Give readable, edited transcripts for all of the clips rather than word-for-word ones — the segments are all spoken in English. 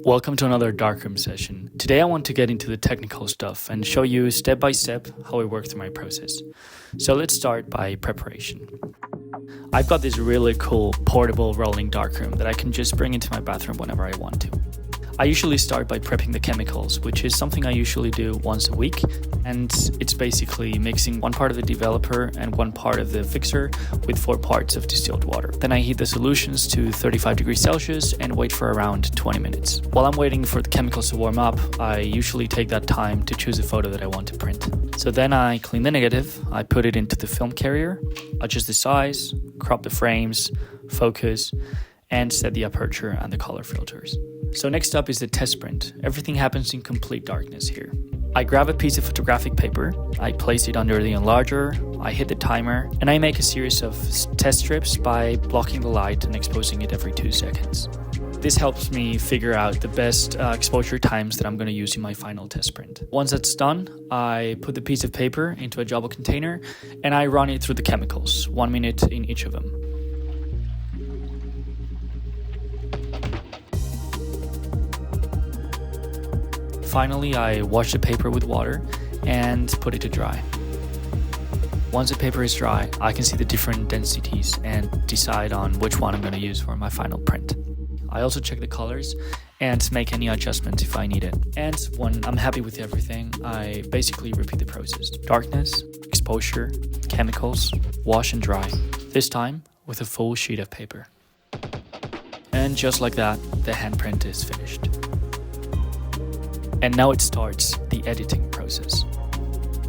Welcome to another darkroom session. Today I want to get into the technical stuff and show you step by step how I work through my process. So let's start by preparation. I've got this really cool portable rolling darkroom that I can just bring into my bathroom whenever I want to. I usually start by prepping the chemicals, which is something I usually do once a week, and it's basically mixing one part of the developer and one part of the fixer with 4 parts of distilled water. Then I heat the solutions to 35 degrees Celsius and wait for around 20 minutes. While I'm waiting for the chemicals to warm up, I usually take that time to choose a photo that I want to print. So then I clean the negative, I put it into the film carrier, adjust the size, crop the frames, focus, and set the aperture and the color filters. So next up is the test print. Everything happens in complete darkness here. I grab a piece of photographic paper, I place it under the enlarger, I hit the timer, and I make a series of test strips by blocking the light and exposing it every 2 seconds. This helps me figure out the best exposure times that I'm going to use in my final test print. Once that's done, I put the piece of paper into a jawable container and I run it through the chemicals, 1 minute in each of them. Finally, I wash the paper with water and put it to dry. Once the paper is dry, I can see the different densities and decide on which one I'm going to use for my final print. I also check the colors and make any adjustments if I need it. And when I'm happy with everything, I basically repeat the process. Darkness, exposure, chemicals, wash and dry. This time with a full sheet of paper. And just like that, the handprint is finished. And now it starts the editing process.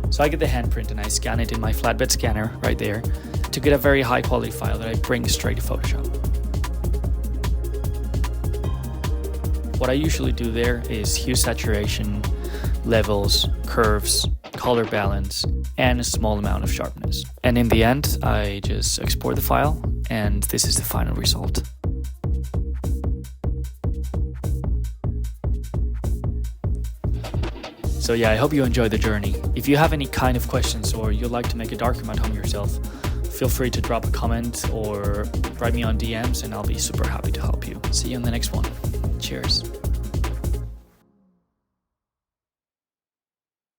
So I get the handprint and I scan it in my flatbed scanner right there to get a very high quality file that I bring straight to Photoshop. What I usually do there is hue saturation, levels, curves, color balance, and a small amount of sharpness. And in the end, I just export the file and this is the final result. So yeah, I hope you enjoyed the journey. If you have any kind of questions or you'd like to make a darkroom at home yourself, feel free to drop a comment or write me on DMs and I'll be super happy to help you. See you in the next one. Cheers.